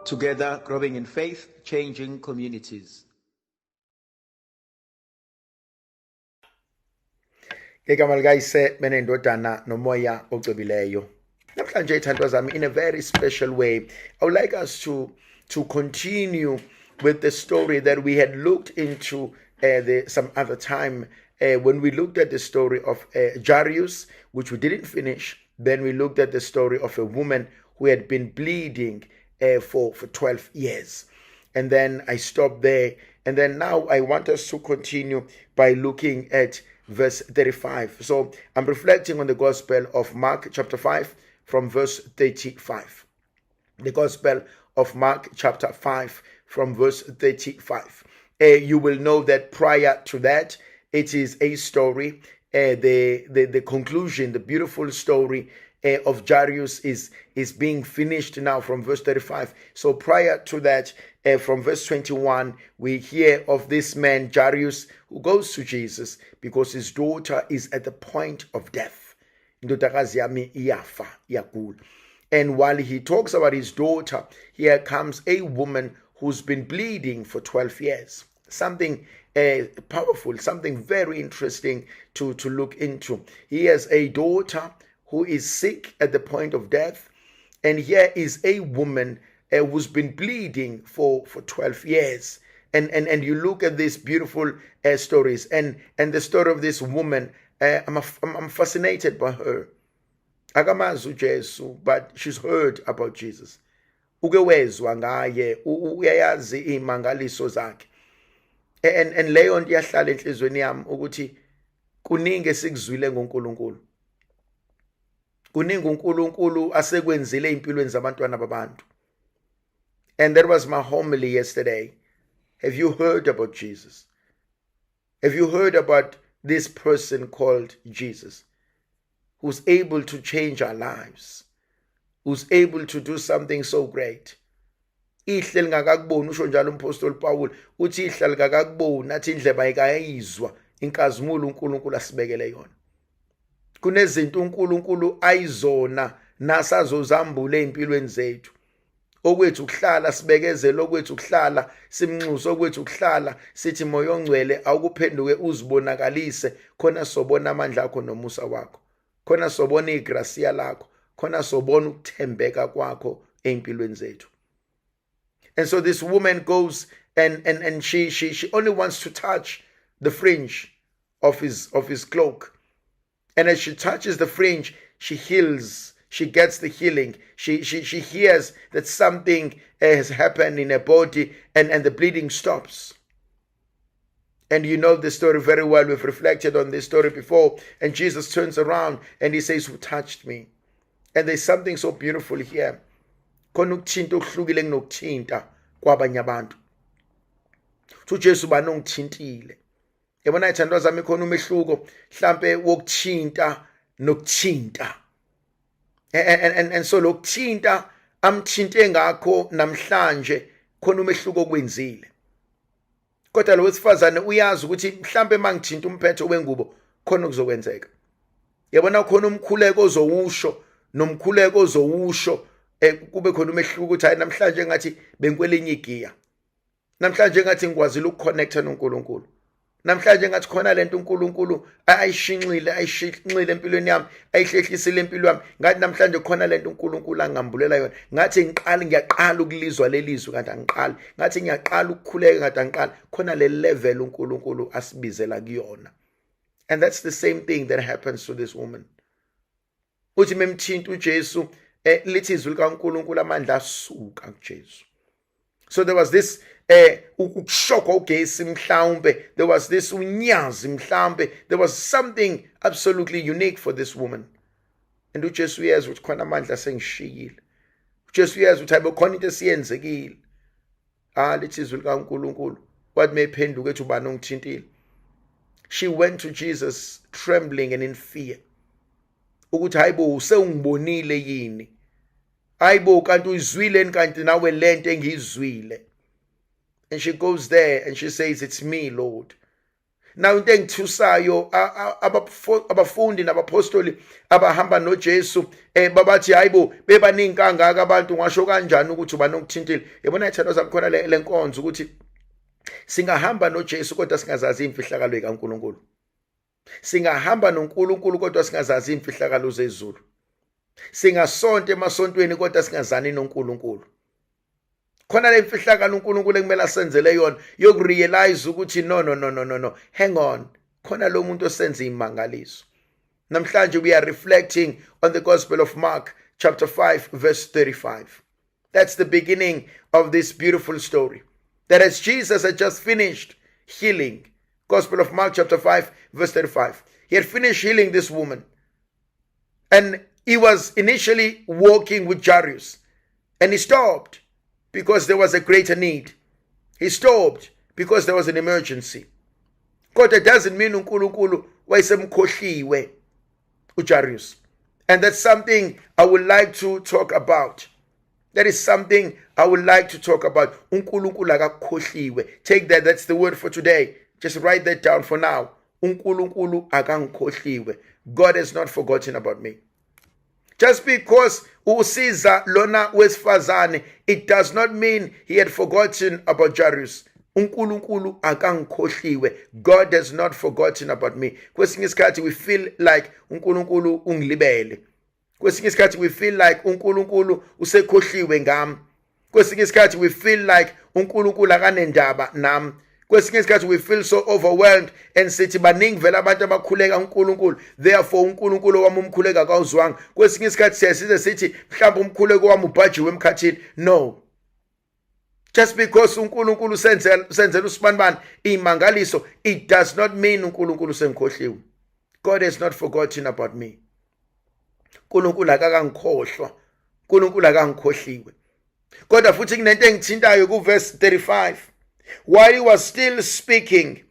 Together, growing in faith, changing communities. Igama likayise benendodana nomoya ocwebileyo. Namhlanje ithandwa zami, in a very special way, I would like us to continue with the story that we had looked into some other time when we looked at the story of Jairus, which we didn't finish. Then we looked at the story of a woman who had been bleeding for 12 years. And then I stopped there. And then now I want us to continue by looking at verse 35. So I'm reflecting on the Gospel of Mark chapter 5 from verse 35. The Gospel of Mark chapter 5 from verse 35. You will know that prior to that, it is a story, the conclusion, the beautiful story of Jairus is being finished now from verse 35. So prior to that, from verse 21, we hear of this man Jairus who goes to Jesus because his daughter is at the point of death. And while he talks about his daughter, here comes a woman who's been bleeding for 12 years. Something powerful, something very interesting to look into. He has a daughter who is sick at the point of death, and here is a woman who's been bleeding for 12 years. And you look at these beautiful stories, and the story of this woman, I'm fascinated by her. Akamazi uJesu, but she's heard about Jesus. Ukewezwa ngaye, uyayazi imangaliso zakhe. And leyo nto yahlala enhlizweni yami ukuthi kuningi esikuzwile ngoNkulunkulu. Kuningi uNkulunkulu asekwenzile empilweni zabantwana babantu. And that was my homily yesterday. Have you heard about Jesus? Have you heard about this person called Jesus, who's able to change our lives, who's able to do something so great? Ihle lingakakuboni, usho njalo umpostoli Paul, uthi ihle likakakuboni athi indlebe ayikayizwa inkazimulo uNkulunkulu asibekele yona. Kunezinto uNkulunkulu ayizona nasazozambula empilweni zethu. Okwethu ukuhlala sibekezele, okwethu ukuhlala simnxuso, okwethu ukuhlala sithi moya ongcwele awukuphenduke uzibonakalise, khona sobona amandla akho nomusa wakho, khona sobona igracia lakho, khona sobona ukuthembeka kwakho empilweni zethu. And so this woman goes and she only wants to touch the fringe of his cloak. And as she touches the fringe, she heals. She gets the healing. She hears that something has happened in her body, and the bleeding stops. And you know the story very well. We've reflected on this story before. And Jesus turns around and he says, "Who touched me?" And there's something so beautiful here. Khona ukuthinta okuhlukile kunokuthinta kwabanye abantu. uJesu banongithintile. Yabona ithandwa zami, khona umehluko mhlambe wokuthinta nokuthinta. And so lokuthinta amthinte ngakho namhlanje khona umehluko okwenzile. Kodwa lo wesifazane uyazi ukuthi mhlambe mangithinta umphetho wengubo khona kuzokwenzeka. Yabona khona umkhuleko ozowusho nomkhuleko ozowusho kube khona umehluko ukuthi hayi namhlanje ngathi benkwelinye igiya. Namhlanje ngathi ngikwazile ukuconnecta noNkulunkulu. Namhlanje ngathi khona lento uNkulunkulu ayishinxile empilweni yami, ayihlehlisile empilweni yami. Ngathi namhlanje khona lento uNkulunkulu angambulela yona. Ngathi ngiyaqala ukulizwa lelizwi kanti angiqali. Ngathi ngiyaqala ukukhuleka kanti angiqali. Khona le level uNkulunkulu asibizela kuyona. And that's the same thing that happens to this woman. Uthi memthinta uJesu, lithi izwi likaNkulunkulu amandla asuka kuJesu. So there was this ukushokwa ugesi mhlawumbe, there was this unyazi mhlawumbe, there was something absolutely unique for this woman. And uJesu uyazi ukuthi khona amandla sengishiyile. uJesu uyazi ukuthi hayi khona into esiyenzekile. Lithi izwi likaNkulunkulu, wathi mephenduka ethi ubani ongithintile. She went to Jesus trembling and in fear. Ukuthi hayibo usengibonile yini? Hayibo kanti uyizwile kanti nawe lento engizwile. And she goes there and she says, "It's me, Lord." Now into engithusayo abafundi nabapostoli abahamba noJesu babathi hayibo bebaningi kangaka abantu ngasho kanjani ukuthi uba nokuthintile. Yabona ithando zami khona le nkonzo ukuthi singahamba noJesu kodwa singazazi imfihlakalo kaNkulunkulu. Singahamba noNkulunkulu kodwa singazazi imfihlakalo zezulu. Singasonto emasontweni kodwa singazani noNkulunkulu. Khona le mfihlakalo uNkulunkulu ekumele asenzele yona yokurealize ukuthi no. Hang on. Khona lo muntu osenza imangaliso. Namhlanje we are reflecting on the Gospel of Mark chapter 5 verse 35. That's the beginning of this beautiful story. That as Jesus had just finished healing, Gospel of Mark chapter 5 verse 35. He had finished healing this woman. And he was initially walking with Jairus. And he stopped because there was a greater need. He stopped because there was an emergency. Kodwa doesn't mean uNkulunkulu wayesemkhohliwe uJairus. And that's something I would like to talk about. That is something I would like to talk about. uNkulunkulu akakhohliwe. Take that, that's the word for today. Just write that down for now. uNkulunkulu akangikhohliwe. God has not forgotten about me. Just because usiza lona wesifazane, it does not mean he had forgotten about Jairus. uNkulunkulu akangikhohliwe. God has not forgotten about me. Kwesinye isikhathi we feel like uNkulunkulu ungilibele. Kwesinye isikhathi we feel like uNkulunkulu usekhohliwe ngami. Kwesinye isikhathi we feel like uNkulunkulu akanendaba nami. Kwesinye isikhathi we feel so overwhelmed and sithi baningi vele abantu abakhuleka uNkulunkulu, therefore uNkulunkulu wami umkhuleka akawuzwanga. Kwesinye isikhathi siyasize sithi mhlawumbe umkhuleko wami ubhajiwe emkhathini. No. Just because uNkulunkulu senzela usibanibani imangaliso, it does not mean uNkulunkulu sengikhohliwe. God has not forgotten about me. uNkulunkulu akangikhohlwa. uNkulunkulu akangikhohliwe. Kodwa futhi kunento engithintayo ku verse 35. While he was still speaking,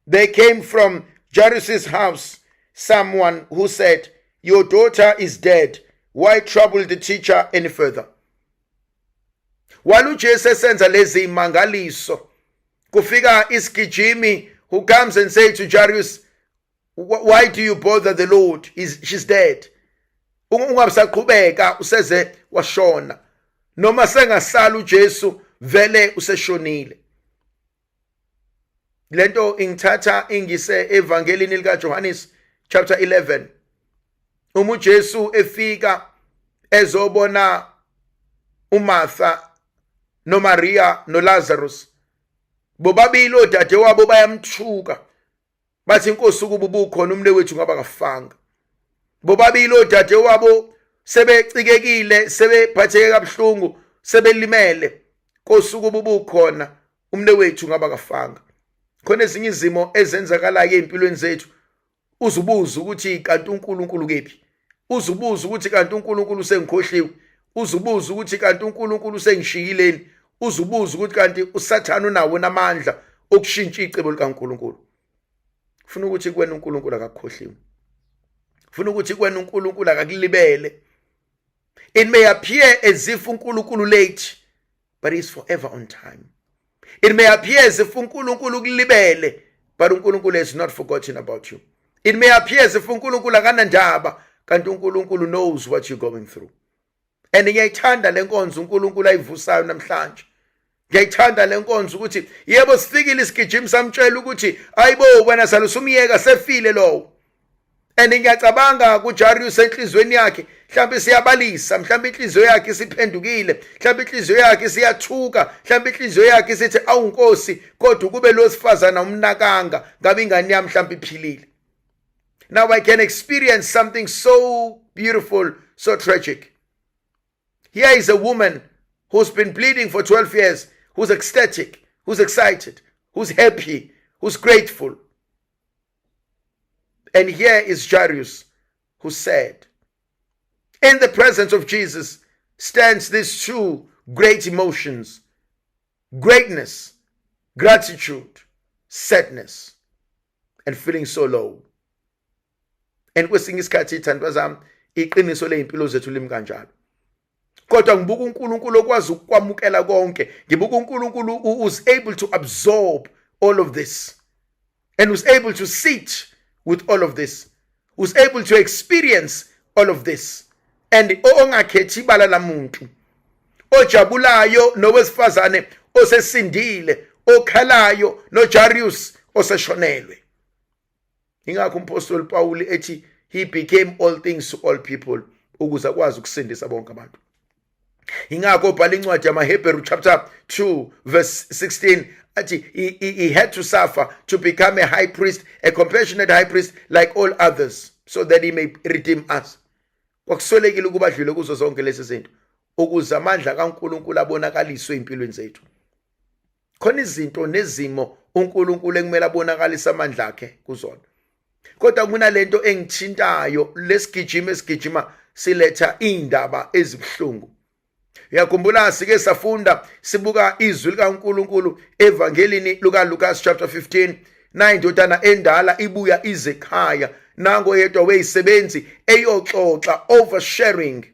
there came from Jairus' house someone who said, "Your daughter is dead. Why trouble the teacher any further?" While uJesu esenza lezi imangaliso, kufika isigijimi who comes and says to Jairus, "Why do you bother the Lord? She's dead." Ungabisaqhubeka useze washona. Noma sengasala uJesu vele useshonile. Lento ingithatha ingise evangelini lika Johannes chapter 11. uJesu efika ezobona uMartha noMaria noLazarus. Bobabili odade wabo bayamthuka. Bathi inkosi ukuba ubukhona umle wethu ngaba kafanga. Bobabili odade wabo sebecikekile, sebephatheke kabuhlungu, sebelimele. Inkosi ukuba ubukhona umle wethu ngaba kafanga. Khona ezinye izimo ezenzakalayo empilweni zethu, uzubuza ukuthi kanti uNkulunkulu kephi? Uzubuza ukuthi kanti uNkulunkulu sengikhohliwe? Uzubuza ukuthi kanti uNkulunkulu sengishiyileni? Uzubuza ukuthi kanti uSathane unawo namandla okushintsha icebo likaNkulunkulu? Ufuna ukuthi kuwena uNkulunkulu akakhohliwe. Ufuna ukuthi kuwena uNkulunkulu akakulibele. It may appear as if uNkulunkulu late, but he's forever on time. It may appear as if uNkulunkulu kulibele, but uNkulunkulu has not forgotten about you. It may appear as if uNkulunkulu akanandaba, kanti uNkulunkulu knows what you're going through. And ngiyayithanda lenkonzo uNkulunkulu ayivusayo namhlanje. Ngiyayithanda lenkonzo ukuthi yebo sifikile isigijimi samtshela ukuthi ayibo wena salusumiyeka sefile lo. And ngiyacabanga kuJairus enhlizweni yakhe, mhlawumbe siyabalisa, mhlawumbe inhliziyo yakhe isiphendukile, mhlawumbe inhliziyo yakhe siyathuka, mhlawumbe inhliziyo yakhe sithi awunkosi kodwa kube lo sifazana umnakanga ngabe ingane yami mhlawumbe iphilile. Now I can experience something so beautiful, so tragic. Here is a woman who's been bleeding for 12 years, who's ecstatic, who's excited, who's happy, who's grateful. And here is Jairus, who said, in the presence of Jesus stands these two great emotions: greatness, gratitude, sadness, and feeling so low. And kwesinye isikhathi ithandwa zami iqiniso lezimpilo zethu limi kanjalo. Kodwa ngibuka uNkulunkulu okwazi ukwamukela konke. Ngibuka uNkulunkulu who is able to absorb all of this. and was able to sit with all of this, was able to experience all of this. And ongakhethi ibala lamuntu, ojabulayo nowesifazane osesindile, okhalayo noJairus oseshonelwe. Ingakho umpostoli Paul ethi he became all things to all people ukuze akwazi ukusindisa bonke abantu. Ingakho ubhala incwadi yamaHebrew chapter 2 verse 16 athi he had to suffer to become a high priest, a compassionate high priest like all others, so that he may redeem us. Kwakusolekile ukuba adlule kuzo zonke lezi zinto ukuze amandla kaNkulunkulu abonakaliswe empilweni zethu. Khona izinto nezimo uNkulunkulu ekumele abonakalise amandla akhe kuzona. Kodwa kunalento engithintayo lesigijima siletha indaba ezibhlungu. Uyakhumbula sike safunda sibuka izwi likaNkulunkulu evangelini luka Lucas chapter 15, na indodana endala ibuya izekhaya nango yedwa weyisebenzi eyoxoxa oversharing.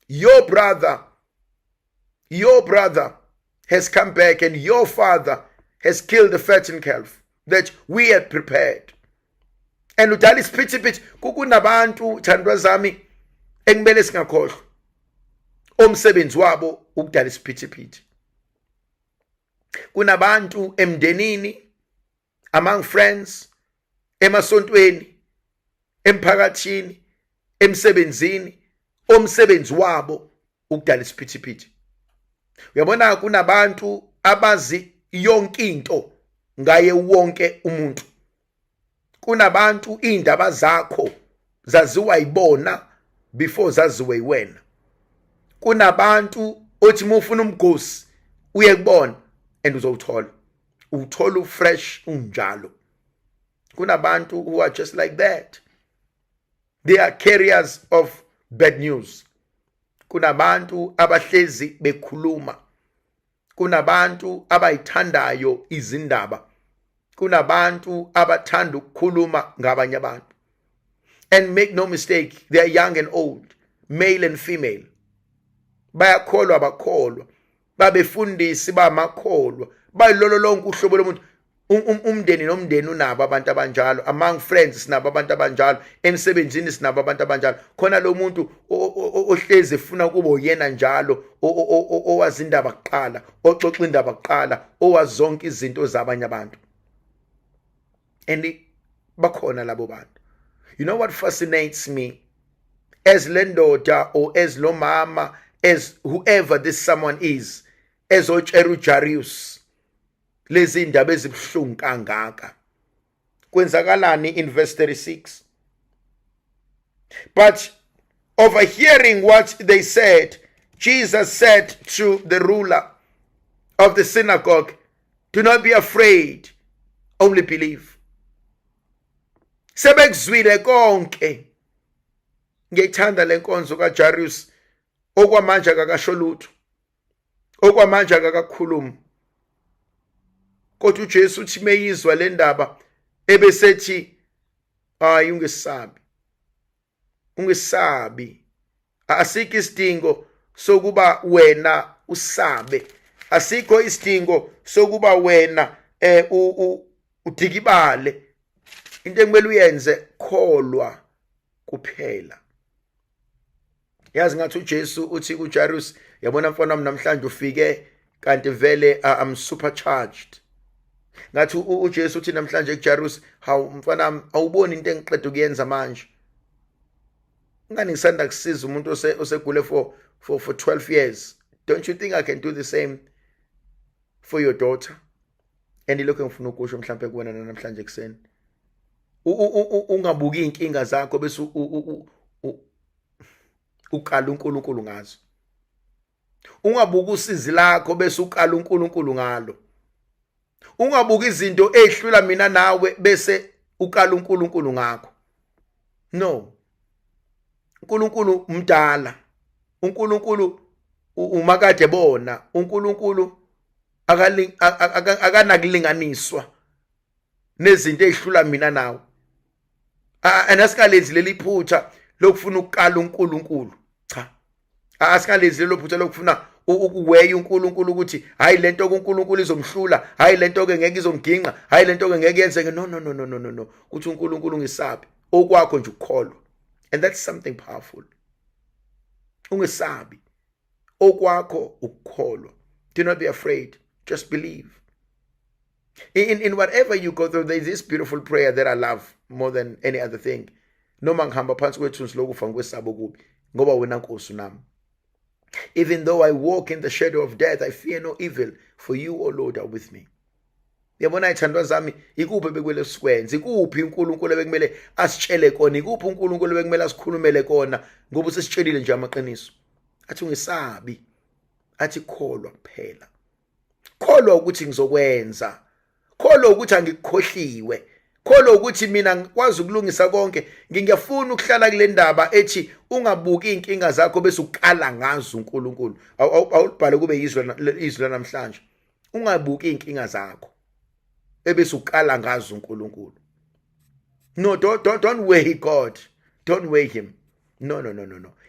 Your brother has come back and your father has killed the fattened calf that we had prepared. And udala isiphithiphithi kukunabantu thandwa zami ekumele singakhohlwa omsebenzi wabo ukudala isiphithiphithi. Kunabantu emndenini, among friends, emasontweni, emphakathini, emsebenzini, omsebenzi wabo ukudala isiphithiphithi. Uyabona kunabantu abazi yonke into ngaye wonke umuntu. Kunabantu indaba zakho zaziwa yibona before zaziwe yiwena. Kunabantu othi mufuna umgosi uye kubona and uzowuthola. Uthola fresh unjalo. Kunabantu who are just like that. They are carriers of bad news. Kunabantu abahlezi bekhuluma. Kunabantu abayithandayo izindaba. Kunabantu abathanda ukukhuluma ngabanye abantu. And make no mistake, they are young and old, male and female. Bayakholwa bakholwa, babefundisi bamakholwa, bayilolo lonke uhlobo lomuntu. Umndeni nomndeni unabo abantu abanjalo, among friends sinabo abantu abanjalo, emsebenzini sinabo abantu abanjalo. Khona lo muntu ohlezi efuna ukuba uyena njalo, owazi indaba kuqala, oxoxa indaba kuqala, owazi zonke izinto zabanye abantu. And bakhona labo bantu. You know what fascinates me? As lendoda or as lo mama, as whoever this someone is, as Jairus, lezi indaba ezibhlungu kangaka. Kwenzakalani in verse 36. But overhearing what they said, Jesus said to the ruler of the synagogue, do not be afraid, only believe. Sebekuzwile konke. Ngiyithanda lenkonzo kaJairus, okwamanje akakasho lutho, okwamanje akakakhuluma. Kodwa uJesu uthi meyizwa le ndaba ebesethi hayi ungesabi, asikho isidingo sokuba wena usabe, asikho isidingo sokuba wena udikibale. Into ekumele uyenze kholwa kuphela. Yazi ngathi uJesu uthi kuJairus, yabona mfana wami namhlanje ufike kanti vele I'm supercharged. Ngathi uJesu uthi namhlanje kuJairus, hawu mfana wami awuboni into engiqeda ukuyenza manje. Ngani ngisanda kusiza umuntu osegule for 12 years. Don't you think I can do the same for your daughter? And ilokho ngifuna ukusho mhlambe kuwena namhlanje kuseni. Ungabuki inkinga zakho bese ukala uNkulunkulu ngazo. Ungabuki usizi lakho bese ukala uNkulunkulu ngalo. Ungabuki izinto ezihlula mina nawe bese ukala uNkulunkulu ngakho. No. uNkulunkulu mdala. uNkulunkulu umakade bona. uNkulunkulu akanakulinganiswa nezinto ezihlula mina nawe. Anasikalenzi leli phutha lokufuna ukukala uNkulunkulu. Cha. Asingalezi lelo phutha lokufuna ukuweya uNkulunkulu ukuthi hayi lento kuNkulunkulu izomhlula, hayi lento ke ngeke izomginqa, hayi lento ke ngeke yenzeke. No. Kuthi uNkulunkulu ngisabe. Okwakho nje ukukholwa. And that's something powerful. Ungesabi. Okwakho ukukholwa. Do not be afraid. Just believe. In whatever you go through, there is this beautiful prayer that I love more than any other thing. Noma ngihamba phansi kwethunzi lokufa ngikwesaba okubi ngoba wena Nkosi nami. Even though I walk in the shadow of death, I fear no evil, for you, O Lord, are with me. Yabona ithandwa zami, ikuphi bekwele sikwenze, ikuphi uNkulunkulu bekumele asitshele kona, ikuphi uNkulunkulu bekumele asikhulumele kona, ngoba usesitshelile nje amaqiniso. Athi ungesabi, athi kholwa kuphela. Kholwa ukuthi ngizokwenza. Kholwa ukuthi angikukhohliwe. Kholwa ukuthi mina ngikwazi ukulungisa konke. Ngiyafuna ukuhlala kule ndaba ethi ungabuki inkinga zakho bese ukala ngazo uNkulunkulu. Awubhale kube izwi namhlanje. Ungabuki inkinga zakho ebese ukala ngazo uNkulunkulu. No, don't weigh God. Don't weigh him. No.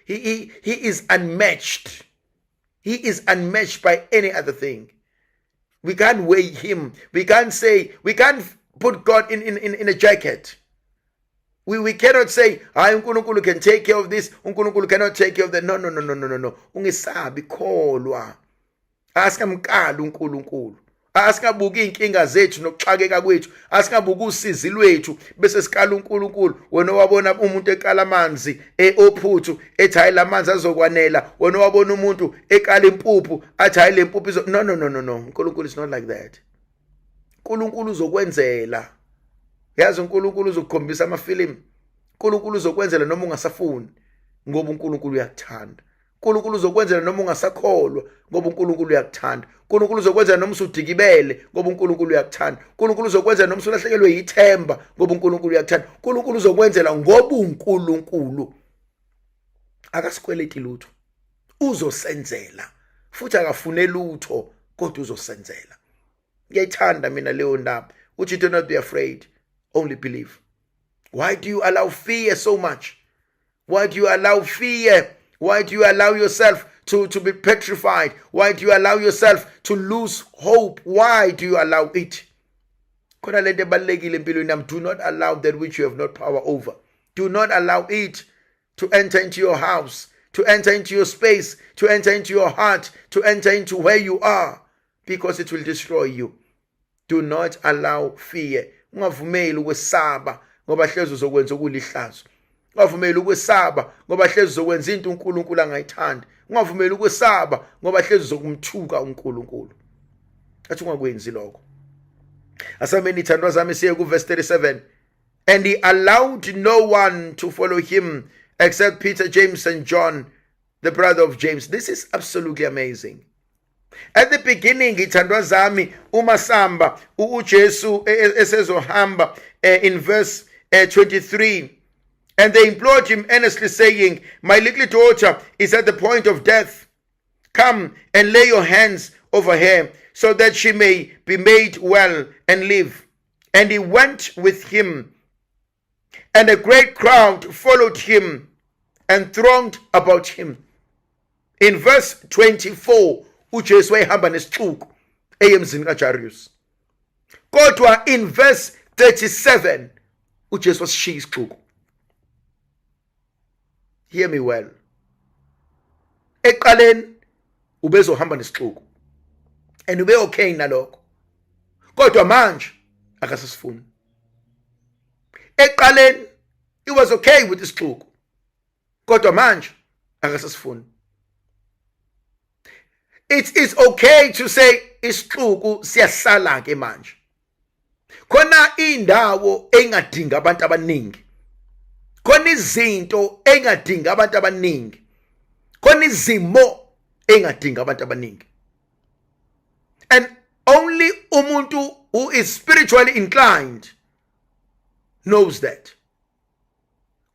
He is unmatched. He is unmatched by any other thing. We can't weigh him. We can't put God in a jacket. We cannot say, uNkulunkulu can take care of this, uNkulunkulu cannot take care of that. No. Ungesabi, kholwa. Asingamkala uNkulunkulu. Asingabuki inkinga zethu nokuxakeka kwethu. Asingabuki usizi lwethu bese sikala uNkulunkulu. Wena wabona umuntu ekala amanzi ophuthu ethi hayi lamanzi azokwanela. Wena wabona umuntu ekala impuphu athi hayi le mpuphu izo. No. uNkulunkulu is not like that. uNkulunkulu uzokwenzela. Yazi uNkulunkulu uzokukhombisa amafilimu. uNkulunkulu uzokwenzela noma ungasafuni ngoba uNkulunkulu uyakuthanda. uNkulunkulu uzokwenzela noma ungasakholwa ngoba uNkulunkulu uyakuthanda. uNkulunkulu uzokwenzela noma usudikibele ngoba uNkulunkulu uyakuthanda. uNkulunkulu uzokwenzela noma usulahlekelwe yithemba ngoba uNkulunkulu uyakuthanda. uNkulunkulu uzokwenzela ngoba uNkulunkulu akasikweleti lutho. Uzosenzela futhi akafune lutho kodwa uzosenzela. Ngiyayithanda mina leyo ndaba. Uthi do not be afraid, only believe. Why do you allow fear so much? Why do you allow fear? Why do you allow yourself to be petrified? Why do you allow yourself to lose hope? Why do you allow it? Do not allow that which you have not power over. Do not allow it to enter into your house, to enter into your space, to enter into your heart, to enter into where you are, because it will destroy you. Do not allow fear. Ungavumeli ukwesaba ngoba hlezi uzokwenza okulihlazo. Ungavumeli ukwesaba ngoba hlezi uzokwenza into uNkulunkulu angayithandi. Ungavumeli ukwesaba ngoba hlezi uzokumthuka uNkulunkulu. Athi ungakwenzi lokho. Asameni ithandwa zami siye ku verse 37. And he allowed no one to follow him except Peter, James and John, the brother of James. This is absolutely amazing. At the beginning, ithandwa zami umasamba uJesu esezohamba in verse 23. And they implored him earnestly, saying, my little daughter is at the point of death. Come and lay your hands over her, so that she may be made well and live. And he went with him, and a great crowd followed him and thronged about him. In verse 24, uJesu wayehamba nesixuku emzini kaJairus. Kodwa in verse 37, uJesu wasishiya isixuku. Hear me well. Eqaleni ubezohamba nesixuku. And ube okay nalokho. Kodwa manje akasifuni. Eqaleni he was okay with isixuku. Kodwa manje akasifuni. It is okay to say isixuku siyahlala ke manje. Khona indawo engadinga abantu abaningi. Khona izinto engadinga abantu abaningi. Khona izimo engadinga abantu abaningi. And only umuntu who is spiritually inclined knows that.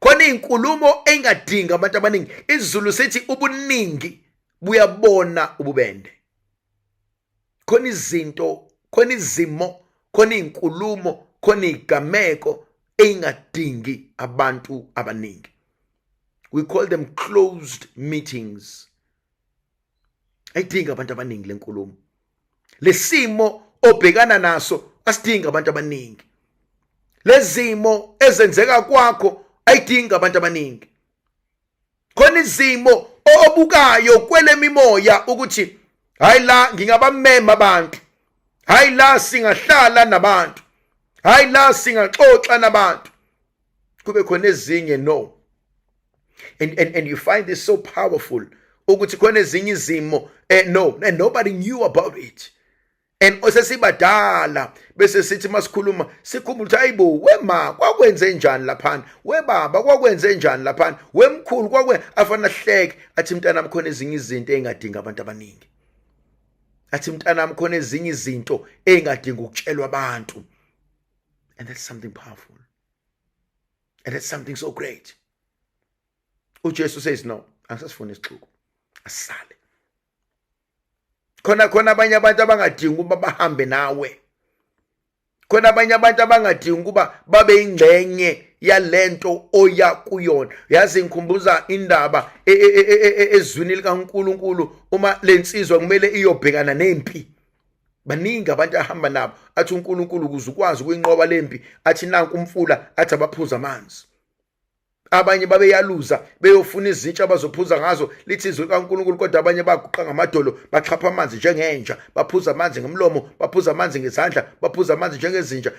Khona inkulumo engadinga abantu abaningi. IsiZulu sithi ubuningi buyabona ububende. Khona izinto, khona izimo, khona inkulumo, khona igameko engadingi abantu abaningi. We call them closed meetings. ayidingi abantu abaningi lenkulumo. Lesimo obhekana naso asidingi abantu abaningi. Lezimo ezenzeka kwakho ayidingi abantu abaningi. Khona izimo obukayo kwele mimoya ukuthi hayi la ngingabamema abantu, hayi la singahlala nabantu, hayi la singaxoxa nabantu. Kube khona ezinye no. And you find this so powerful ukuthi khona ezinye izimo no, and nobody knew about it. And osesibadala bese sithi masikhuluma sikhumbula ukuthi ayibo wema kwakwenze njani laphana, webaba kwakwenze njani laphana, wemkhulu afana hleke athi mntanami khona ezinye izinto engadinga abantu abaningi. Athi mntanami khona ezinye izinto engadinga ukutshelwa abantu. And that's something powerful. And that's something so great. uJesu says no, angisasifuna isixuku, asale. Khona abanye abantu abangadingi ukuba bahambe nawe. Khona abanye abantu abangadingi ukuba babe ingxenye yalento oya kuyona. Yazi ngikhumbuza indaba ezwini likaNkulunkulu uma lensizwa kumele iyobhekana nempi. Baningi abantu ahamba nabo athi uNkulunkulu ukuze ukwazi ukuyinqoba lempi athi nanku umfula athi abaphuza amanzi. Abanye babeyaluza beyofuna izintsha abazophuza ngazo lithi izwi likaNkulunkulu, kodwa abanye baguqa ngamadolo baxhapha amanzi njengenja, baphuza amanzi ngomlomo, baphuza amanzi ngezandla, baphuza amanzi njengezinja.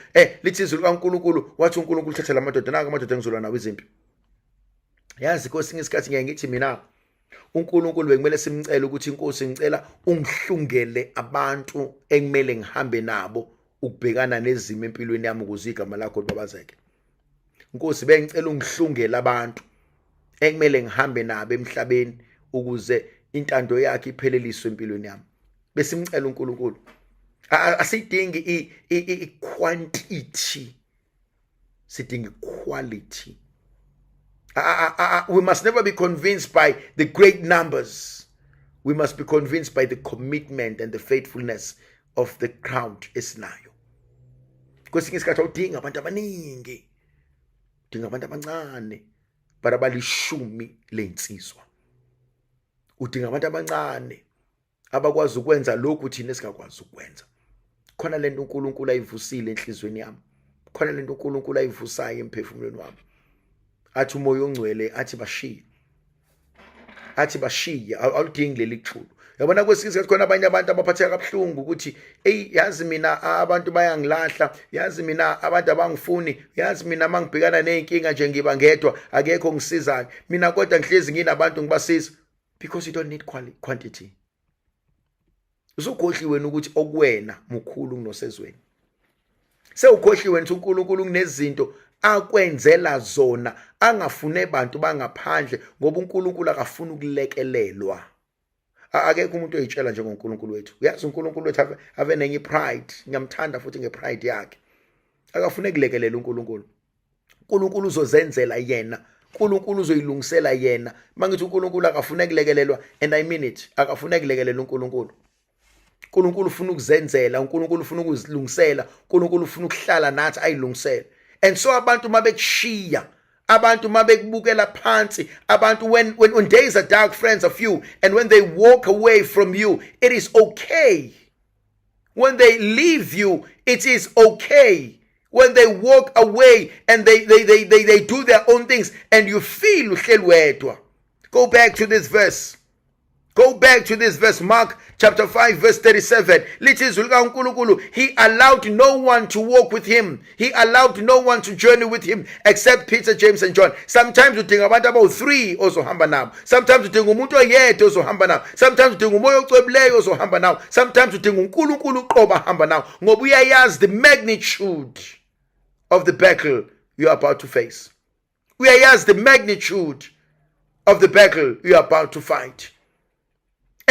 Lithi izwi likaNkulunkulu, wathi uNkulunkulu thathela amadoda, nanga amadoda engizolwa nawo izimpi. Yazi kwesinye isikhathi ngeke ngithi mina uNkulunkulu bekumele simcela ukuthi inkosi ngicela ungihlungele abantu engimele ngihambe nabo ukubhekana nezimo empilweni yami ukuze igama lakho libabazeke. Nkosi bengicela ungihlungela abantu engimele ngihambe nabo emhlabeni ukuze intando yakhe ipheleliswe empilweni yami. Besimcela uNkulunkulu. Asidingi i-quantity, sidingi quality. We must never be convinced by the great numbers. We must be convinced by the commitment and the faithfulness of the crowd esinayo. Kwesinye isikhathi udinga abantu abaningi, udinga abantu abancane but abalishumi lensizwa. Udinga abantu abancane abakwazi ukwenza lokhu thina esingakwazi ukwenza. Khona lento uNkulunkulu ayivusile enhlizweni yami, khona lento uNkulunkulu ayivusayo emphefumulweni wami. Athi umoya ongcwele athi bashiye awudingi leli xhulu. Yabona kwesinye isikhathi khona abanye abantu abaphatheka kabuhlungu ukuthi yazi mina abantu bayangilahla, yazi mina abantu abangifuni, yazi mina mangibhekana nezinkinga nje ngiba ngedwa, akekho ngisizayo mina, kodwa ngihlezi nginabantu ngibasiza. Because you don't need quantity. Usukhohliwe ukuthi okuwena mukhulu kunosezweni. Sewukhohliwe ukuthi uNkulunkulu kunezinto akwenzela zona angafune abantu bangaphandle ngoba uNkulunkulu akafuna ukulekelelwa. Akekho umuntu oyitshela njengoNkulunkulu wethu. Uyazi uNkulunkulu wethu ave nenye pride, ngiyamthanda futhi ngepride yakhe. Akafune kulekelela uNkulunkulu. uNkulunkulu uzozenzela yena, uNkulunkulu uzoyilungisela yena. Mangithi uNkulunkulu akafune kulekelelwa, and I mean it, akafune kulekelela uNkulunkulu. uNkulunkulu ufuna ukuzenzela, uNkulunkulu ufuna ukuzilungisela, uNkulunkulu ufuna ukuhlala nathi ayilungisele. And so abantu mabekushiya, abantu mabekubukela phansi, abantu when days are dark, friends are few, and when they walk away from you, it is okay. When they leave you, it is okay. When they walk away and they do their own things and you feel uhlelwedwa. Go back to this verse. Go back to this verse, Mark chapter 5 verse 37. He allowed no one to walk with him. He allowed no one to journey with him except Peter, James and John. Sometimes you think about 3 also hamba now. Sometimes you think umuntu oyedwa also hamba now. Sometimes you think umoya ocwebileyo also hamba now. Sometimes you think uNkulunkulu qoba hamba now. Ngoba uyayazi the magnitude of the battle you are about to face. Uyayazi the magnitude of the battle you are about to fight.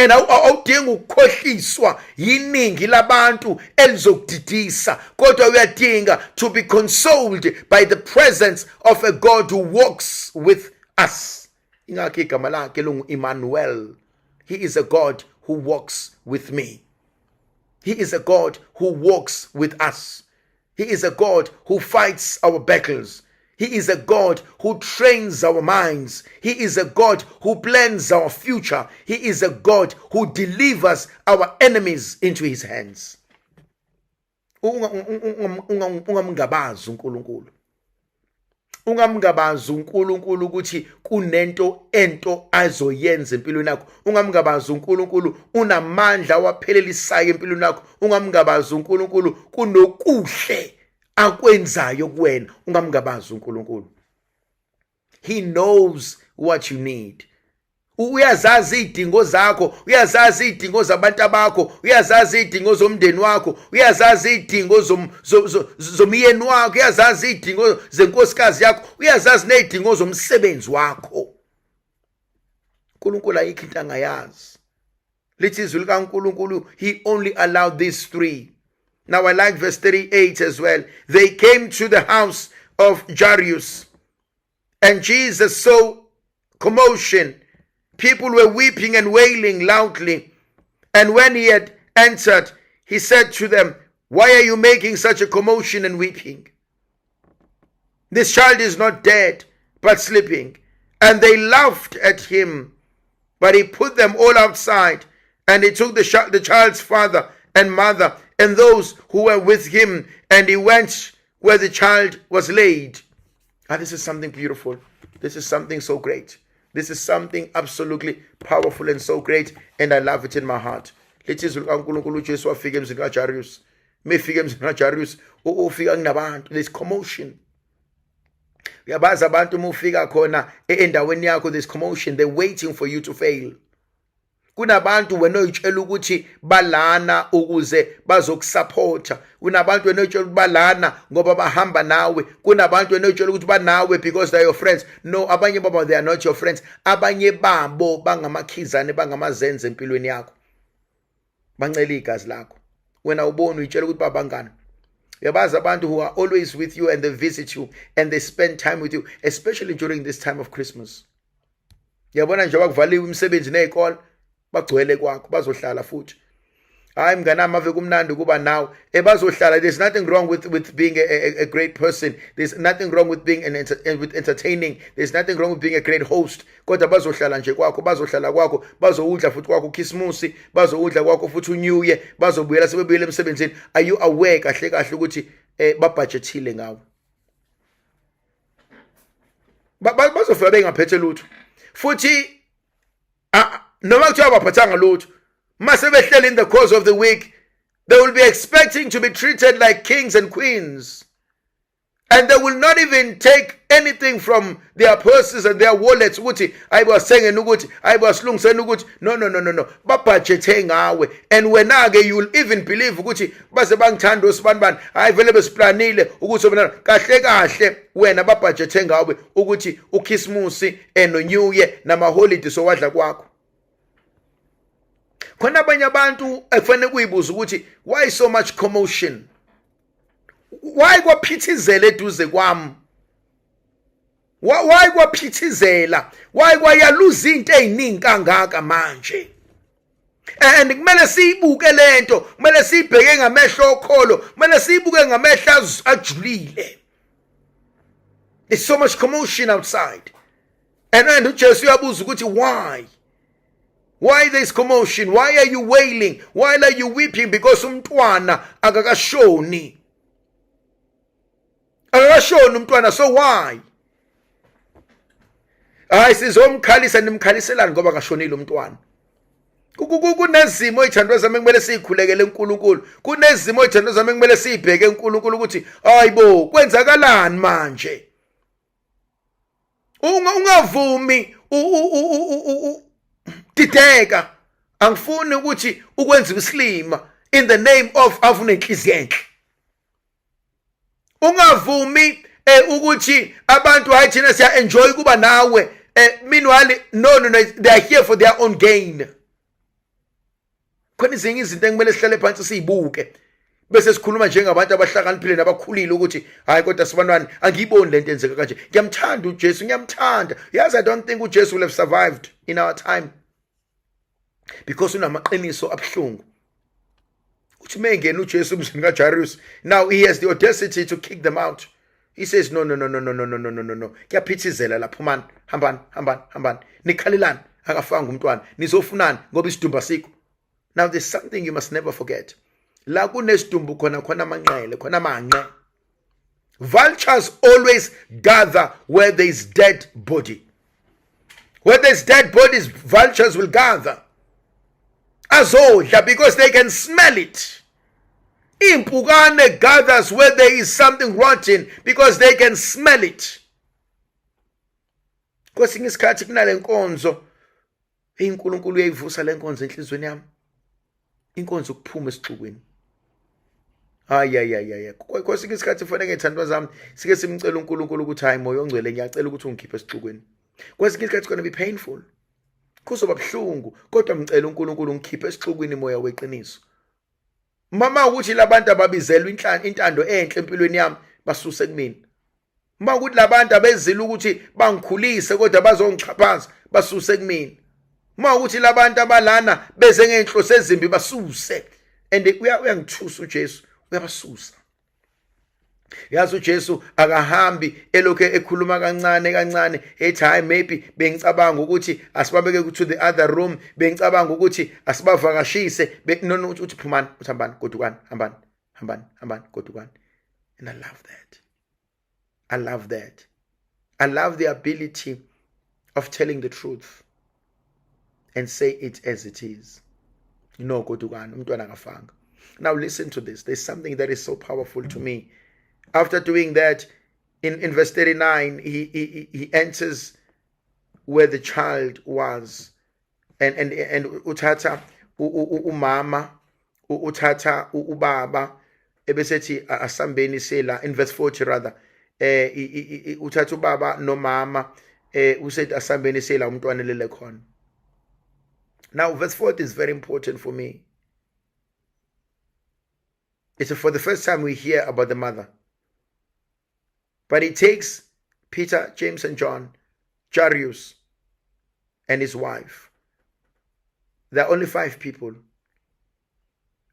And awudinga ukukhohliswa yiningi labantu elizokudidisa, kodwa uyadinga to be consoled by the presence of a God who walks with us. Ingakho igama lakhe lungu Emmanuel. He is a God who walks with me. He is a God who walks with us. He is a God who fights our battles. He is a God who trains our minds. He is a God who plans our future. He is a God who delivers our enemies into his hands. Ungamngabazi uNkulunkulu. Ungamngabazi uNkulunkulu ukuthi kunento azoyenza empilweni yakho. Ungamngabazi uNkulunkulu unamandla waphelelisayo empilweni yakho. Ungamngabazi uNkulunkulu kunokuhle akwenzayo kuwena. Ungamngabazi uNkulunkulu. He knows what you need. Uyazazi idingo zakho, uyazazi idingo zabantu abakho, uyazazi idingo zomndeni wakho, uyazazi idingo zomyeni wakho, uyazazi idingo zenkosikazi yakho, uyazazi nezidingo zomsebenzi wakho. uNkulunkulu ayikho into angayazi. Lithi izwi likaNkulunkulu, he only allowed these three. Now I like verse 38 as well. They came to the house of Jairus, and Jesus saw commotion. People were weeping and wailing loudly. And when he had entered, he said to them, "Why are you making such a commotion and weeping? This child is not dead, but sleeping." And they laughed at him. But he put them all outside, and he took the child's father and mother and those who were with him, and he went where the child was laid. This is something beautiful. This is something so great. This is something absolutely powerful and so great, and I love it in my heart. Lithi izwi likaNkulunkulu uJesu wafika emzini kaJairus. Mefika emzini kaJairus, ufika kunabantu. There's commotion. Uyabazi abantu uma ufika khona endaweni yakho, there's commotion. They're waiting for you to fail. Kunabantu wena oyitshela ukuthi balana ukuze bazokusupporta. Kunabantu wena oyitshela ukuthi balana ngoba bahamba nawe. Kunabantu wena oyitshela ukuthi banawe because they're your friends. No, abanye baba, they are not your friends. Abanye babo bangamakhizane, bangamazenze empilweni yakho. Bancela igazi lakho. Wena ubona uyitshela ukuthi babangana. Yabazi abantu who are always with you and they visit you and they spend time with you, especially during this time of Christmas. Yabona nje bakuvaliwe imisebenzi nezikole, bagcwele kwakho, bazohlala futhi. Hayi mnganami ave kumnandi kuba nawe. Bazohlala. There's nothing wrong with being a great person. There's nothing wrong with being with entertaining. There's nothing wrong with being a great host. Kodwa bazohlala nje kwakho, bazohlala kwakho, bazowudla futhi kwakho uKhisimusi, bazowudla kwakho futhi uNew Year, bazobuyela sebebuyela emsebenzini. Are you aware kahle kahle ukuthi babudgetile ngawo? Bazofika bengaphethe lutho. Futhi noma kuthiwa baphathanga lutho, mase behleli in the course of the week, they will be expecting to be treated like kings and queens. And they will not even take anything from their purses and their wallets. Ukuthi ayibasenge ukuthi ayibasilungiseni ukuthi no. Babudgethe ngawe. And wena-ke you will even believe ukuthi baze bangithanda osibani hayi vele besiplanile ukuthi bona kahle kahle wena babudgethe ngawe ukuthi uKhisimusi no New Year nama-holidays owadla kwakho. Khona abanye abantu ekufanele kuyibuza ukuthi why so much commotion? Why kwaphithizela eduze kwami? Why kwaphithizela? Why kwayaluza into eziningi kangaka manje? And kumele siyibuke lento, kumele sibheke ngamehlo okholo, kumele siyibuke ngamehlo ajulile. There's so much commotion outside. And uJesu uyabuza ukuthi why? Why there's commotion? Why are you wailing? Why are you weeping? Because umntwana akakashoni. Akakashoni umntwana, so why? Hayi sizomkhalisa nimkhaliselani ngoba akashonile umntwana. Kunezimo ezithandwa zami kumele sikhulekele uNkulunkulu. Kunezimo ezithandwa zami kumele sibheke uNkulunkulu ukuthi hayibo kwenzakalani manje? Ungavumi dideka. Angifuni ukuthi ukwenza islima in the name of afuna inhliziyo enhle. Ungavumi ukuthi abantu hayi thina siya enjoy kuba nawe. Meanwhile no, they are here for their own gain. Khona izinto ekumele sihlale phansi sizibuke bese sikhuluma njengabantu abahlakaniphile nabakhulile ukuthi hayi kodwa sibantwana angiyiboni lento enzeka kanje. Ngiyamthanda uJesu, ngiyamthanda. Yes, I don't think uJesu will have survived in our time because unamaqiniso abhlungu. Uthi mengena uJesu emzini kaJairus, now he has the audacity to kick them out. He says, no. Kuyaphithizela lapho man. Hambani. Nikhalelani akafanga umntwana. Nizofunani ngoba isidumbu asikho. Now there's something you must never forget. La kunesidumbu khona amanqele, khona amanqe. Vultures always gather where there is dead body. Where there's dead bodies, vultures will gather. Azodla, because they can smell it. Impukane gathers where there is something rotten because they can smell it. Kwesinye isikhathi kunale nkonzo uNkulunkulu uyayivusa le nkonzo enhlizweni yami. Inkonzo ukuphuma esixukwini. Kwesinye isikhathi kufanele ngethandwa zami sike simcela uNkulunkulu ukuthi hayi moya ongcwele ngiyacela ukuthi ungikhiphe esixukwini. Kwesinye isikhathi it's going to be painful. Kuzoba buhlungu kodwa ngicela uNkulunkulu ungikhiphe esixukwini moya weqiniso. Mama ukuthi labantu ababizelwe intando enhle empilweni yami basuse kumina. Uma ukuthi labantu abezile ukuthi bangikhulise kodwa bazongichaphaza basuse kumina. Uma ukuthi labantu abalana beze ngenhloso ezimbi basuse. And uyangithusa uJesu, uyabasusa. Yazi uJesu akahambi elokho ekhuluma kancane ethi hayi maybe bengicabanga ukuthi asibabeke to the other room, bengicabanga ukuthi asibavakashise no uthi phumani uthambani godukani hambani godukani. And I love that. I love the ability of telling the truth and say it as it is. No godukani umntwana akafanga. Now listen to this. There's something that is so powerful to me. After doing that, in verse 39, he enters where the child was, and uthatha umama, uthatha ubaba, ebesethi asambeni sela. In verse 40 rather, uthatha ubaba no mama, usethi asambeni sela umntwana lele khona. Now verse 40 is very important for me. It's for the first time we hear about the mother. But he takes Peter, James, and John, Jairus, and his wife. There are only 5 people.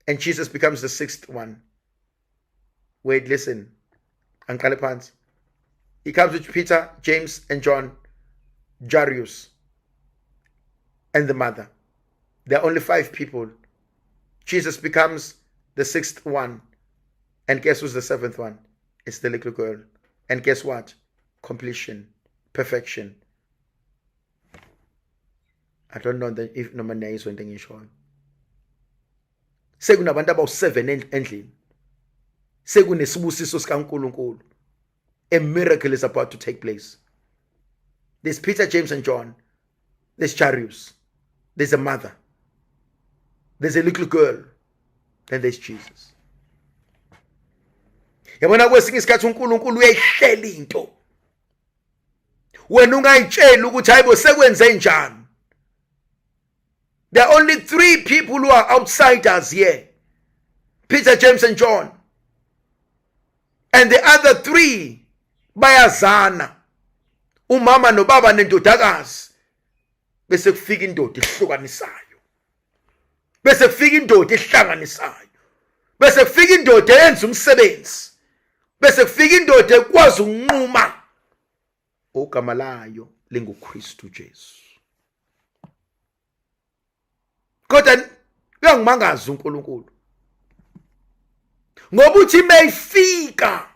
And Jesus becomes the 6th one. Wait, listen. Uncle Pants. He comes with Peter, James, and John, Jairus, and the mother. There are only 5 people. Jesus becomes the 6th one. And guess who's the 7th one? It's the little girl. And guess what? Completion. Perfection. I don't know if no man is when thing shown. Sekunabantu abawu7 endlini. Sekunesibusiso sikaNkulunkulu. A miracle is about to take place. There's Peter, James, and John. There's Jairus. There's a mother. There's a little girl. And there's Jesus. Yabona kwesinye isikhathi uNkulunkulu uyayihlela into. Wena ungayitshela ukuthi hayibo sekwenze njani. There are only 3 people who are outsiders here. Peter, James, and John. And the other 3 bayazana. Umama nobaba nendodakazi. Bese kufika indoda ihlukanisayo. Bese kufika indoda ihlanganisayo. Bese kufika indoda yenza umsebenzi. Bese kufika indoda ekwazi unquma ogama layo linguKristu Jesu. Kodwa uyangimangaza uNkulunkulu. Ngoba uthi mayifika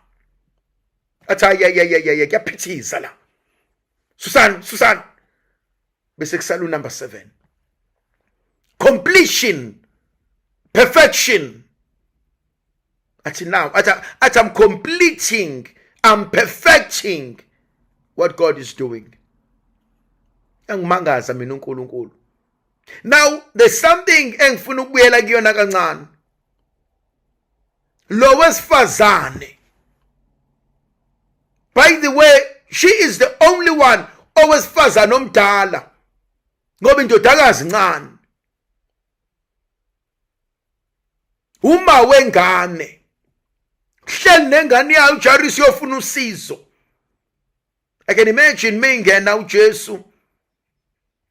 athi kuyaphithiza la. Susan. Bese kusala number 7. Completion. Perfection. Now, I'm completing, I'm perfecting what God is doing. Now, there's something engifuna ukubuyela kuyona kancane. Lo wesifazane. By the way, she is the only one owesifazane omdala. Ngoba indodakazi ncane. Uma wengane. Hleli nengane yayo uJairus yofuna usizo. I can imagine mingena uJesu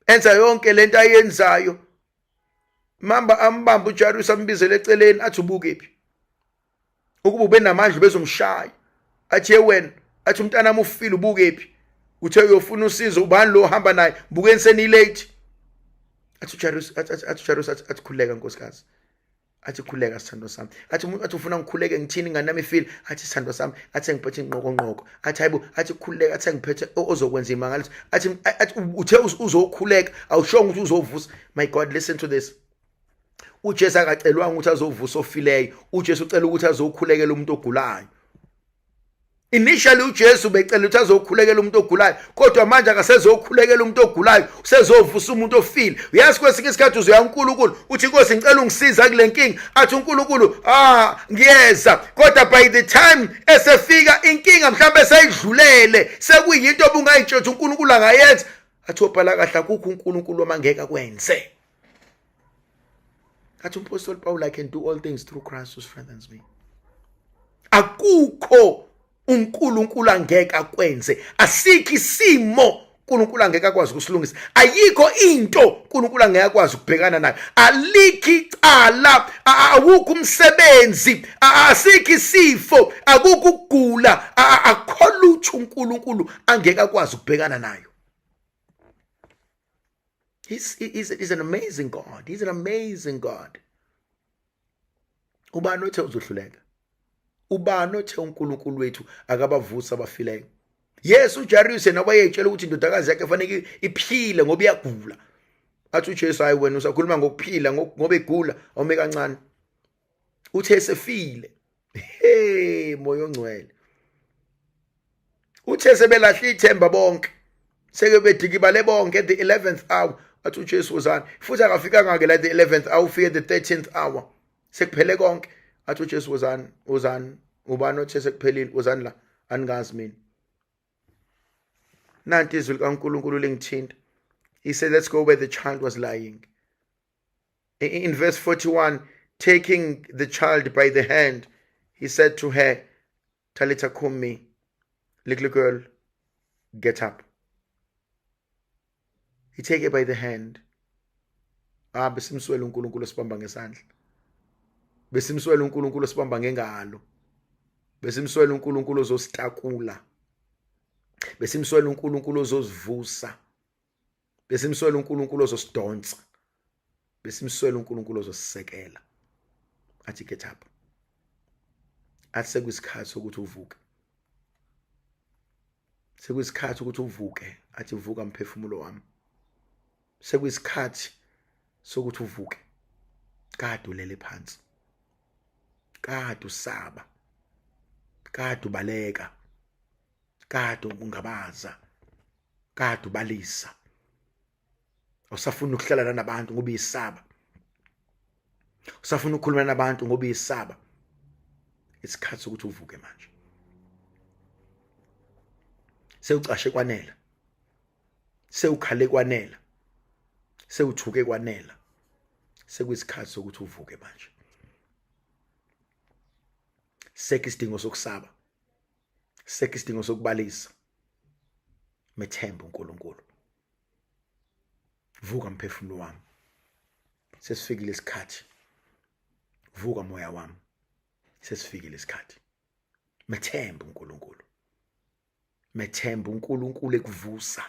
enza yonke lento ayenzayo. Mamba ambamba uJairus ambizele eceleni athi ubukephi. Ukuba ubenamandla bezomshaya. Athi wena athi umntana wami ufile ubukephi, uthe uyofuna usizo, ubani lo hamba naye, bukeni senilate. Athi uJairus athi khuleka nkosikazi, athi khuleka sithando sami, athi ufuna ngikhuleke ngithini ngani nami ifile, athi sithando sami, athi ngiphethe inqoqonqoko, athi hayibo, athi khuleka, athi ngiphethe ozokwenza imangaliso, athi uthe uzokhuleka awushongo ukuthi uzovusa. My God, listen to this. uJesu akacelwanga ukuthi azovusa ofileyo, uJesu ucela ukuthi azokhulekela umuntu ogulayo. Initially uJesu becela ukuthi azokhulekela umuntu ogulayo, kodwa manje akasezokhulekela umuntu ogulayo, usezovusa umuntu ofile. Uyazi kwesinye isikhathi uzoya uNkulunkulu uthi Nkosi ngicela ungisiza kule nkinga, athi uNkulunkulu ngiyeza, kodwa by the time esefika inkinga mhlawumbe seyidlulele, sekuyinto obungayitshela uNkulunkulu angayenza, athi obhala kahle akukho uNkulunkulu omangeke akwenze. Athi uMpostoli Paul, I can do all things through Christ who strengthens me. Akukho uNkulunkulu angeke akwenze, asikho isimo uNkulunkulu angeke akwazi ukusilungisa, ayikho into uNkulunkulu angeke akwazi ukubhekana nayo, alikho icala, awukho umsebenzi, asikho isifo, akukho ukugula, akho lutho uNkulunkulu angeke akwazi ukubhekana nayo. He's an amazing God. He's an amazing God. Ubani othe uzohluleka? Ubani othe uNkulunkulu wethu akabavusa abafileyo? Yes, uJairus yena wayetshela ukuthi indodakazi yakhe kufanele iphile ngoba iyagula. Athi uJesu, hayi wena usakhuluma ngokuphila ngoba egula, awume kancane. Uthe esefile. Moya ongcwele. Uthe sebelahla ithemba bonke, seke bedikibale bonke at the 11th hour. Athi uJesu wozani, futhi akafika ngake la the 11th hour, ufike at the 13th hour, sekuphele konke. Athi uJesu wozani, ubani othe sekuphelile, wozani la, angazi mina. Nanti izwi likaNkulunkulu lingithinta. He said, let's go where the child was lying. In verse 41, taking the child by the hand, he said to her, Talitha kumi, little girl, get up. He take her by the hand. Besimswela uNkulunkulu sibamba ngesandla. Besimswela uNkulunkulu sibamba ngengalo. Besimswela uNkulunkulu ozositakula. Besimswela uNkulunkulu ozosivusa. Besimswela uNkulunkulu ozosidonsa. Besimswela uNkulunkulu ozosisekela. Athi get up. Athi sekuyisikhathi sokuthi uvuke. Sekuyisikhathi ukuthi uvuke. Athi vuka mphefumulo wami. Sekuyisikhathi sokuthi uvuke. Kade ulele phansi. Kade usaba. Kade ubaleka. Kade ungabaza. Kade ubalisa. Usafuna ukuhlala nabantu ngoba uyisaba. Usafuna ukukhuluma nabantu ngoba uyisaba. Isikhathi sokuthi uvuke manje. Sewucashe kwanela. Sewukhale kwanela. Sewuthuke kwanela. Sekuyisikhathi sokuthi uvuke manje. Seke isidingo sokusaba. Seke isidingo sokubalisa. Methemba uNkulunkulu. Vuka mphefumulo wami. Sesifikile isikhathi. Vuka moya wami. Sesifikile isikhathi. Methemba uNkulunkulu. Methemba uNkulunkulu ekuvusa.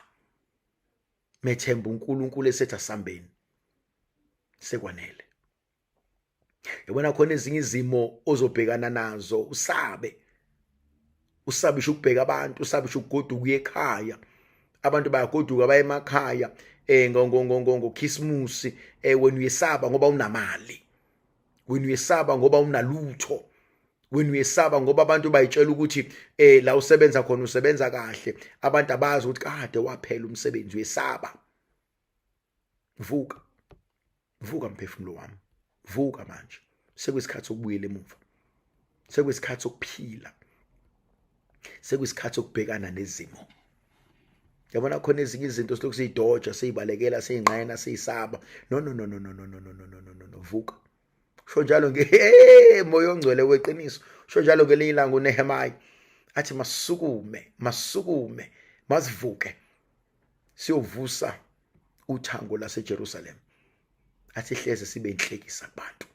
Methemba uNkulunkulu esethi asambeni. Sekwanele. Yabona khona ezinye izimo ozobhekana nazo, usabe. Usabisha ukubheka abantu, usabisha ukugoduka uye ekhaya. Abantu bayagoduka baye emakhaya ngokhisimusi wena uyesaba ngoba unamali. Wena uyesaba ngoba unalutho. Wena uyesaba ngoba abantu bayitshela ukuthi la usebenza khona usebenza kahle. Abantu abazi ukuthi kade waphela umsebenzi, uyesaba. Vuka. Vuka mphefumulo wami. Vuka manje. Sekuyisikhathi sokubuyela emuva. Sekuyisikhathi sokuphila. Sekuyisikhathi sokubhekana nezimo. Yabona khona ezinye izinto silokhu siyidoja, siyibalekela, siyinqena, siyisaba. No. Vuka. Sho njalo moya ongcwele weqiniso. Sho njalo ngelinye ilanga uNehemiah athi masukume, masivuke. Siyovusa uthango laseJerusalem. Athi hleze sibe inhlekisa kubantu.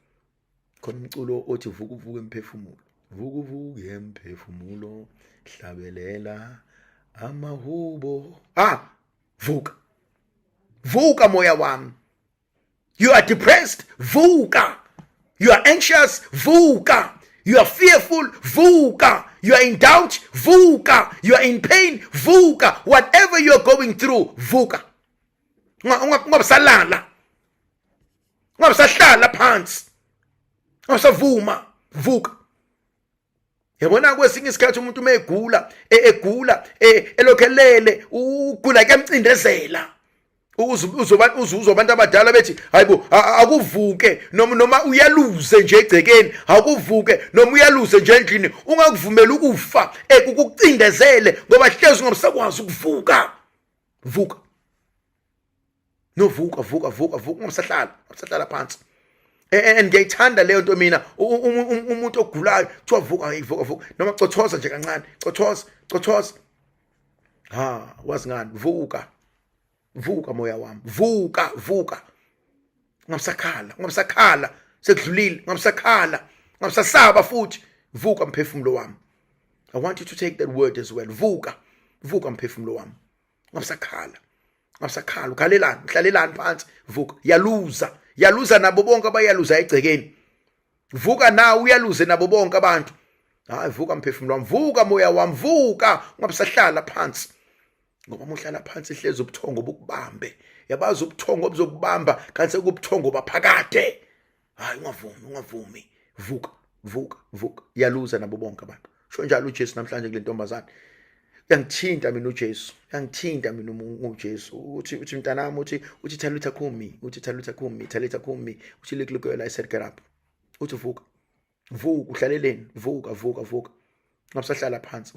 Khona umculo othi vuka uvuke emphefumulo. vuke mphefumulo hlabelela amahubo. Vuka moya wami. You are depressed, vuka. You are anxious, vuka. You are fearful, vuka. You are in doubt, vuka. You are in pain, vuka. Whatever you are going through, vuka. Ungabisalala. Ungabisahlala phansi. Ungasavuma, vuka. Yabona kwesinye isikhathi umuntu egula elokhelele ugula kuyamcindezela. Uzwa abantu abadala bethi hayibo akuvuke noma uyaluze nje egcekeni, akuvuke noma uyaluze nje endlini, ungakuvumela ukufa ukucindezele ngoba hlezi ungabisakwazi ukuvuka. Vuka. No, vuka, ungasahlala phansi. And ngiyayithanda leyo nto mina, umuntu ogulayo kuthiwa vuka. Noma cothoza nje kancane, cothoza. Wazi ngani? Vuka moya wami, vuka. Ungabisakhala, sekudlulile, ungabisasaba futhi. Vuka mphefumulo wami. I want you to take that word as well. Vuka mphefumulo wami. Ungabisakhala, uhlalelani phansi. Vuka, yaluza nabo bonke abayaluza egcekeni. Vuka nawe uyaluze nabo bonke abantu. Vuka mphefumulo wami, vuka moya wami, vuka. Ungabisahlala phansi. Ngoba muhlala phansi hlezi ubuthongo bukubambe. Yabazi ubuthongo obuzokubamba kanti sekubuthongo baphakade. Ungavumi. Vuka. Yaluza nabo bonke abantu. Sho njalo uJesu namhlanje kule ntombazane. Uyangithinta mina uJesu. Uthi mntanami uthi Talitha kumi. Uthi little girl, I said get up. Uthi vuka. Uhlaleleni. Vuka. Ngabisahlala phansi.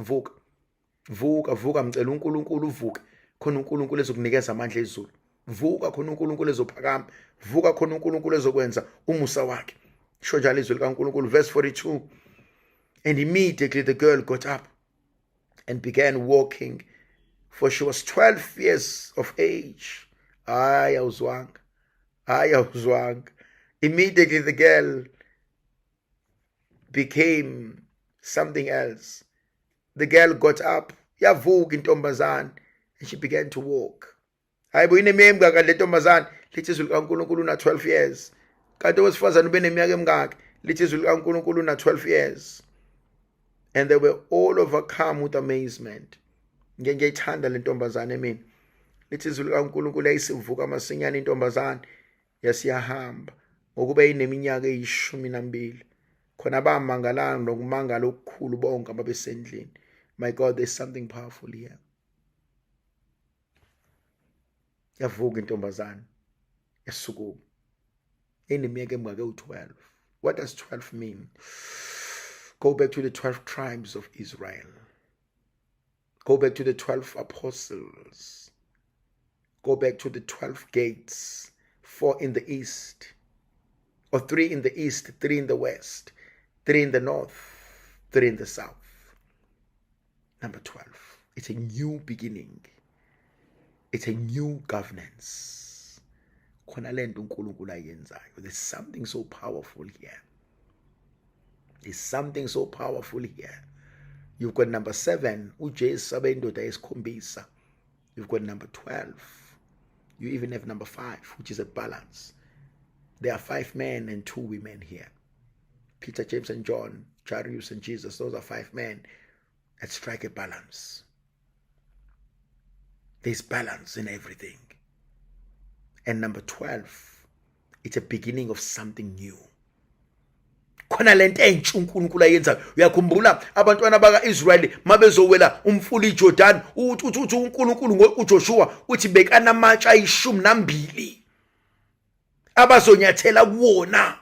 Vuka mcela uNkulunkulu uvuke. Khona uNkulunkulu ezokunikeza amandla ezulu. Vuka khona uNkulunkulu ezophakama. Vuka khona uNkulunkulu ezokwenza umusa wakhe. Sho njalo izwi likaNkulunkulu verse 42. And immediately the girl got up and began walking, for she was 12 years of age. Awuzwanga. Immediately the girl became something else. The girl got up, yavuka intombazane, and she began to walk. Hayibo inemiyaka le ntombazane, lithi izwi likaNkulunkulu una 12 years. Kanti owesifazane ubeneminyaka emingaki? Lithi izwi likaNkulunkulu una 12 years. And they were all overcome with amazement. Ngiyayithanda le ntombazane mina. Lithi izwi likaNkulunkulu yayisivuka masinyane intombazane yasiyahamba ngokuba ineminyaka eyi12. Khona bamangalana nokumangala okukhulu bonke ababesendlini. My God, there's something powerful here. Yavuka intombazane yasukuma. Ineminyaka emingaki u12. What does 12 mean? Go back to the 12 tribes of Israel. Go back to the 12 apostles. Go back to the 12 gates. 4 in the east. Or 3 in the east, 3 in the west, 3 in the north, 3 in the south. Number 12. It's a new beginning. It's a new governance. There's something so powerful here. There's something so powerful here. You've got number 7, uJesu abendoda esikhombisa. You've got number 12. You even have number 5, which is a balance. There are 5 men and 2 women here. Peter, James, and John, Jairus, and Jesus. Those are 5 men that strike a balance. There's balance in everything. And number 12, it's a beginning of something new. Khona lento entsha uNkulunkulu ayenza. Uyakhumbula abantwana bakaIsrayeli mabezowela umfula iJordan, uthi uNkulunkulu uJoshua uthi bekana amatshe 12 abazonyathela kuwona.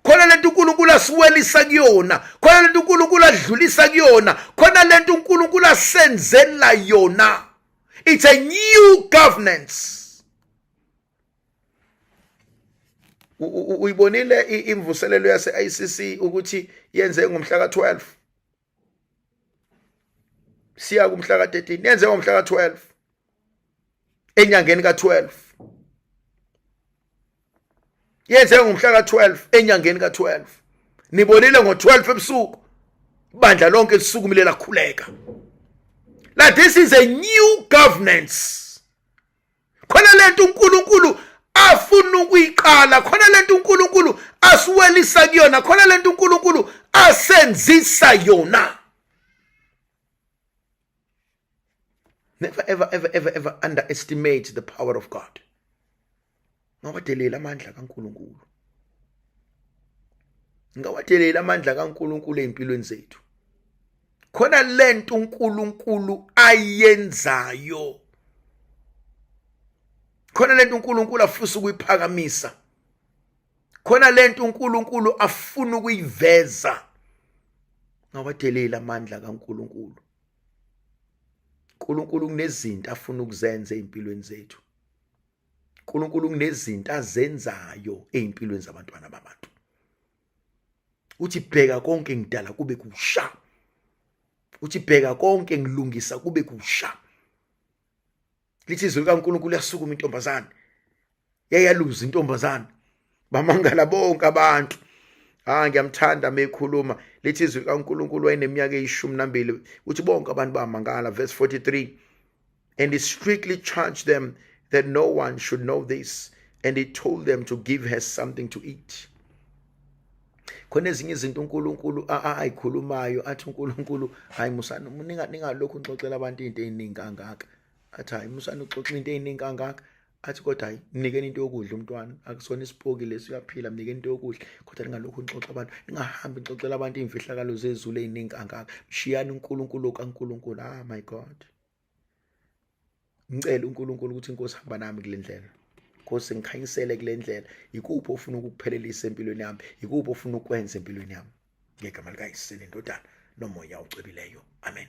Khona lento uNkulunkulu asiwelisa kuyona, khona lento uNkulunkulu adlulisa kuyona, khona lento uNkulunkulu asenzela yona. It's a new governance. Uyibonile imvuselelo yase ICC ukuthi yenze ngomhla ka12. Siya kumhla ka13, yenze ngomhla ka12. Enyangeni ka12. Yenze ngomhla ka12 enyangeni ka12. nibonile ngo-12 ebusuku ibandla lonke lisukumile lakhuleka. Like this is a new governance. Khona lento uNkulunkulu afuna ukuyiqala, khona lento uNkulunkulu asiwelisa kuyona, khona lento uNkulunkulu asenzisa yona. Never ever underestimate the power of God. Ngawadelela amandla kaNkulunkulu. Ngawadelela amandla kaNkulunkulu empilweni zethu. Khona lento uNkulunkulu ayenzayo. Khona lento uNkulunkulu afisa ukuyiphakamisa. Khona lento uNkulunkulu afuna ukuyiveza. Ngawadelela amandla kaNkulunkulu. uNkulunkulu kunezinto afuna ukuzenza empilweni zethu. uNkulunkulu kunezinto azenzayo empilweni zabantwana babantu. Uthi bheka konke ngidala kube kusha. Uthi bheka konke ngilungisa kube kusha. Lithi izwi likaNkulunkulu yasukuma intombazana. Yayaluza intombazana. Bamangala bonke abantu. Ngiyamthanda mekhuluma. Lithi izwi likaNkulunkulu wayeneminyaka eyi12. Uthi bonke abantu bamangala. Verse 43. And he strictly charged them that no one should know this. And he told them to give her something to eat. Khona ezinye izinto uNkulunkulu ayikhulumayo athi uNkulunkulu hayi musana ningalokhu ngixoxela abantu into eziningi kangaka. Athi hayi musana uxoxa into eziningi kangaka. Athi kodwa hayi nikeni into yokudla umntwana akusona isipoki lesi uyaphila mnikeni into yokudla kodwa ningalokhu ngixoxa abantu ningahambi ngixoxela abantu imfihlakalo zezulu eziningi kangaka. Shiyani uNkulunkulu kaNkulunkulu. My God. Ngicela uNkulunkulu ukuthi inkosi hamba nami kule ndlela. Nkosi ngikhanyisele kule ndlela. Ikuphi ofuna ukuphelelisa empilweni yami? Ikuphi ofuna ukwenza empilweni yami? Ngegama likaYesu indodana nomoya ocebileyo. Amen.